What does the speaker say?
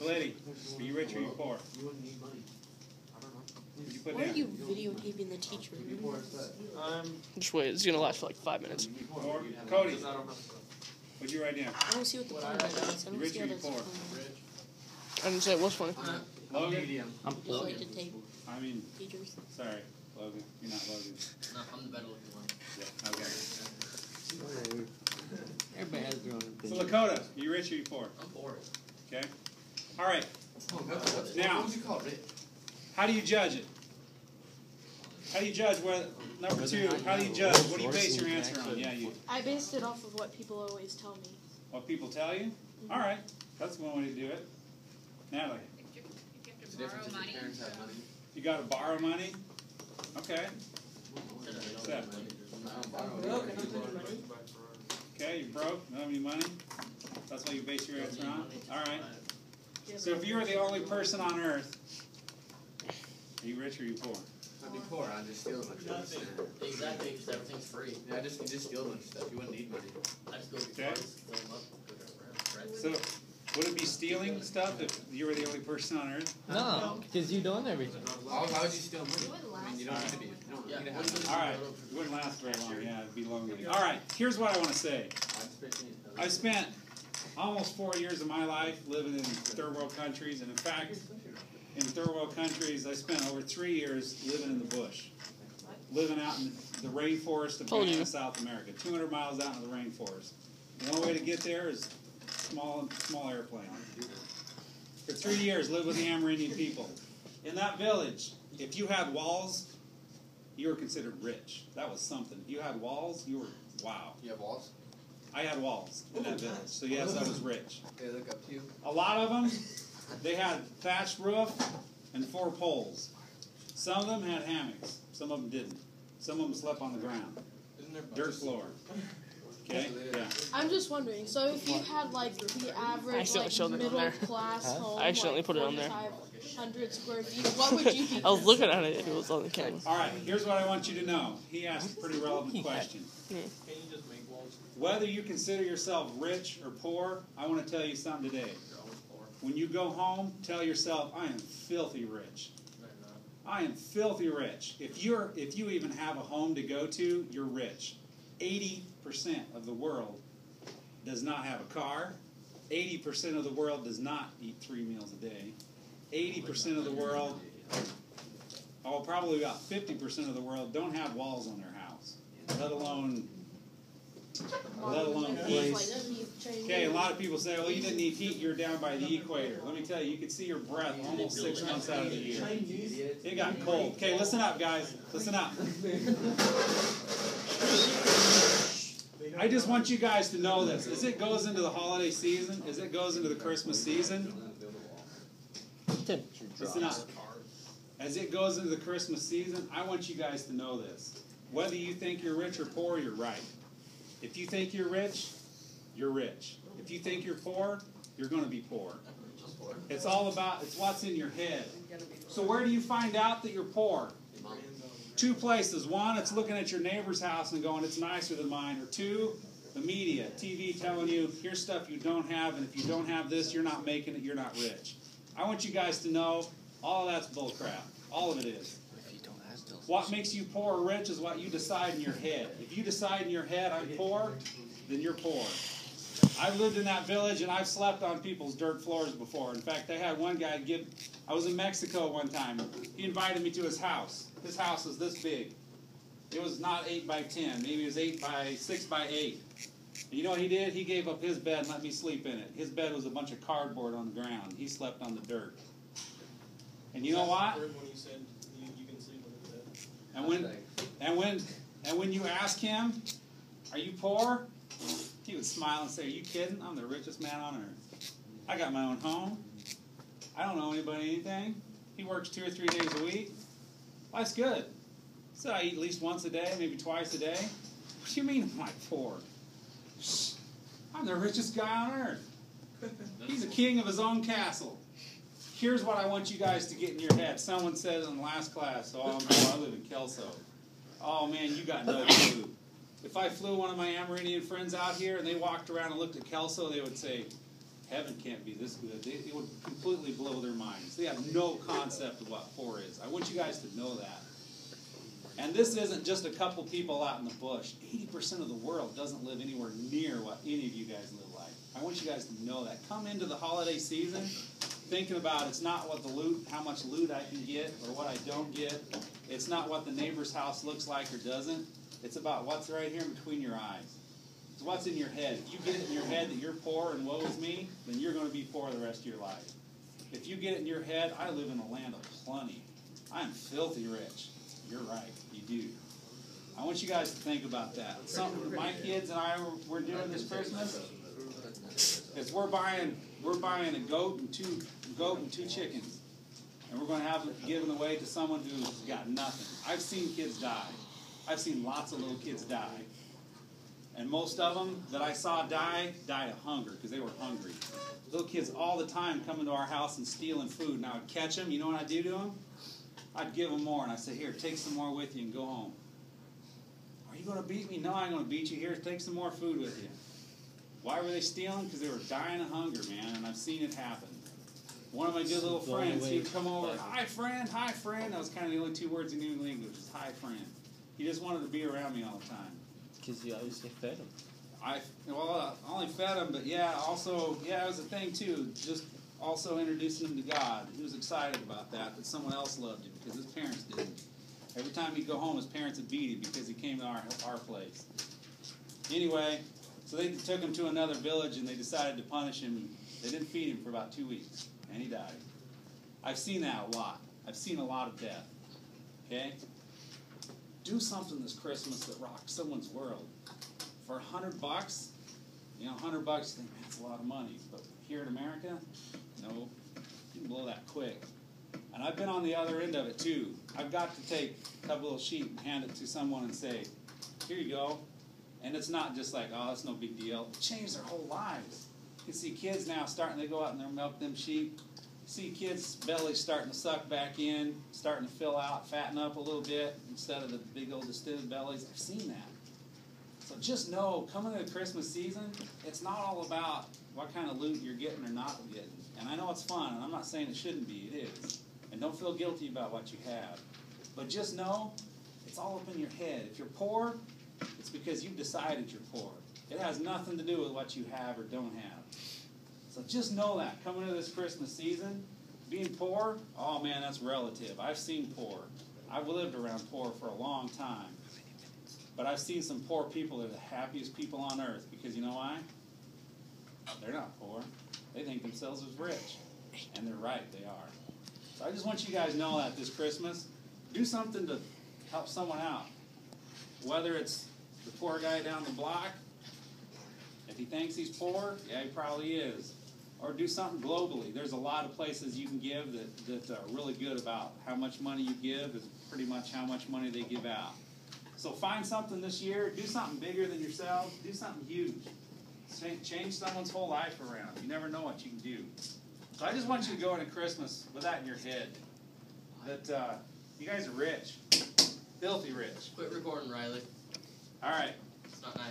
Lady, are you rich or are you poor? You wouldn't need money. I don't know. What'd you put Why are down? you videotaping the teacher? Just wait, it's gonna last for like 5 minutes. Poor? Cody, what'd you write down? I don't see what the point is. I You don't rich see or how you that's poor? funny. I didn't say it was funny. Logan? I'm You just like to tape I mean, teachers. sorry, Logan. You're not Logan. No, I'm the better looking one. Yeah, okay. Everybody has their own So opinion. Lakota, you rich or you poor? I'm poor. Okay. All right. Now, What would you call it, Rick? how do you judge it? How do you judge whether, number two, how do you judge? What do you base your answer on? Yeah, you. I based it off of what people always tell me. What people tell you? All right. That's one way to do it. Natalie, If you have to borrow money, you got to borrow money? Okay. Seth. Okay, you're broke, don't have any money? That's what you base your answer on? All right. So if you were the only person on earth, are you rich or are you poor? I'd be poor. I'd just steal a bunch of stuff. Exactly, because everything's free. Yeah, you just steal a bunch of stuff. You wouldn't need money. I just go to Okay. cars, fill them up, cook it around, right? So would it be stealing stuff if you were the only person on earth? No, because you don't everything. Why would you steal money? I mean, you don't need to be. You don't need to have money. All right. It wouldn't last very long. Yeah, it'd be longer. All right. Here's what I want to say. I've spent almost 4 years of my life living in third world countries, and in fact, in third world countries, I spent over 3 years living in the bush, living out in the rainforest of Ghana, South America, 200 miles out in the rainforest. The only way to get there is small airplane. For 3 years, lived with the Amerindian people. In that village, if you had walls, you were considered rich. That was something. If you had walls, you were, wow. You have walls? I had walls in that village, so yes, I was rich. They look up to you. A lot of them, they had thatched roof and 4 poles. Some of them had hammocks. Some of them didn't. Some of them slept on the ground. Dirt floor. Okay? Yeah. I'm just wondering, so if you had like the average accidentally showed it on middle there. class home, I accidentally like put it on there. 4,500 square feet, what would you be? I was looking at it if it was on the camera. All right, here's what I want you to know. He asked a pretty relevant question. Whether you consider yourself rich or poor, I want to tell you something today. When you go home, tell yourself, I am filthy rich. I am filthy rich. If you even have a home to go to, you're rich. 80% of the world does not have a car. 80% of the world does not eat 3 meals a day. 80% of the world, probably about 50% of the world don't have walls on their house, let alone heat. Okay, a lot of people say, well, you didn't need heat, you're down by the equator. Let me tell you, you could see your breath almost 6 months out of the year. It got cold. Okay, listen up, guys. Listen up. I just want you guys to know this. As it goes into the holiday season, as it goes into the Christmas season, listen up. As it goes into the Christmas season, I want you guys to know this. Whether you think you're rich or poor, you're right. If you think you're rich, you're rich. If you think you're poor, you're going to be poor. It's all about, it's what's in your head. So where do you find out that you're poor? 2 places. 1, it's looking at your neighbor's house and going, it's nicer than mine. Or 2, the media, TV telling you, here's stuff you don't have, and if you don't have this, you're not making it, you're not rich. I want you guys to know, all of that's bullcrap. All of it is. What makes you poor or rich is what you decide in your head. If you decide in your head, I'm poor, then you're poor. I've lived in that village, and I've slept on people's dirt floors before. In fact, I had one guy I was in Mexico one time. He invited me to his house. His house was this big. It was not 8 by 10. Maybe it was 6 by 8. And you know what he did? He gave up his bed and let me sleep in it. His bed was a bunch of cardboard on the ground. He slept on the dirt. And you know what? And when you ask him, are you poor? He would smile and say, are you kidding? I'm the richest man on earth. I got my own home. I don't owe anybody anything. He works 2 or 3 days a week. Life's good. So I eat at least once a day, maybe twice a day. What do you mean am I poor? I'm the richest guy on earth. He's a king of his own castle. Here's what I want you guys to get in your head. Someone said in the last class, oh, I live in Kelso. Oh, man, you got no clue. If I flew one of my Amerindian friends out here and they walked around and looked at Kelso, they would say, heaven can't be this good. It would completely blow their minds. They have no concept of what poor is. I want you guys to know that. And this isn't just a couple people out in the bush. 80% of the world doesn't live anywhere near what any of you guys live like. I want you guys to know that. Come into the holiday season thinking about it's not what the loot, how much loot I can get or what I don't get. It's not what the neighbor's house looks like or doesn't. It's about what's right here between your eyes. It's what's in your head. If you get it in your head that you're poor and woe is me, then you're going to be poor the rest of your life. If you get it in your head, I live in a land of plenty. I'm filthy rich. You're right. You do. I want you guys to think about that. Something that my kids and I were doing this Christmas is we're buying a goat and two chickens, and we're going to have it given away to someone who's got nothing. I've seen kids die. I've seen lots of little kids die, and most of them that I saw died of hunger because they were hungry. Little kids all the time coming to our house and stealing food, and I would catch them. You know what I'd do to them? I'd give them more, and I'd say, here, take some more with you and go home. Are you going to beat me? No, I ain't going to beat you. Here, take some more food with you. Why were they stealing? Because they were dying of hunger, man, and I've seen it happen. One of my good little friends, he would come over, hi, friend, hi, friend. That was kind of the only two words he knew in English, was hi, friend. He just wanted to be around me all the time. Because you obviously fed him. I only fed him, but it was a thing, too. Just also introducing him to God. He was excited about that someone else loved him because his parents didn't. Every time he'd go home, his parents would beat him because he came to our place. Anyway, so they took him to another village and they decided to punish him. They didn't feed him for about 2 weeks, and he died. I've seen that a lot. I've seen a lot of death. Okay? Do something this Christmas that rocks someone's world. For $100, $100, you think, man, that's a lot of money. But here in America, no, you can blow that quick. And I've been on the other end of it, too. I've got to take a couple little sheet and hand it to someone and say, here you go. And it's not just like, oh, that's no big deal. It changed their whole lives. You can see kids now they go out and they milk them sheep. See kids' bellies starting to suck back in, starting to fill out, fatten up a little bit instead of the big old distended bellies. I've seen that. So just know, coming into the Christmas season, it's not all about what kind of loot you're getting or not getting. And I know it's fun, and I'm not saying it shouldn't be. It is. And don't feel guilty about what you have. But just know, it's all up in your head. If you're poor, it's because you've decided you're poor. It has nothing to do with what you have or don't have. So just know that. Coming into this Christmas season, being poor, oh man, that's relative. I've seen poor. I've lived around poor for a long time. But I've seen some poor people that are the happiest people on earth because you know why? They're not poor. They think themselves as rich. And they're right, they are. So I just want you guys to know that this Christmas, do something to help someone out. Whether it's the poor guy down the block, if he thinks he's poor, yeah, he probably is. Or do something globally. There's a lot of places you can give that are really good about how much money you give is pretty much how much money they give out. So find something this year. Do something bigger than yourselves. Do something huge. Change someone's whole life around. You never know what you can do. So I just want you to go into Christmas with that in your head. That you guys are rich. Filthy rich. Quit recording, Riley. All right. It's not nice.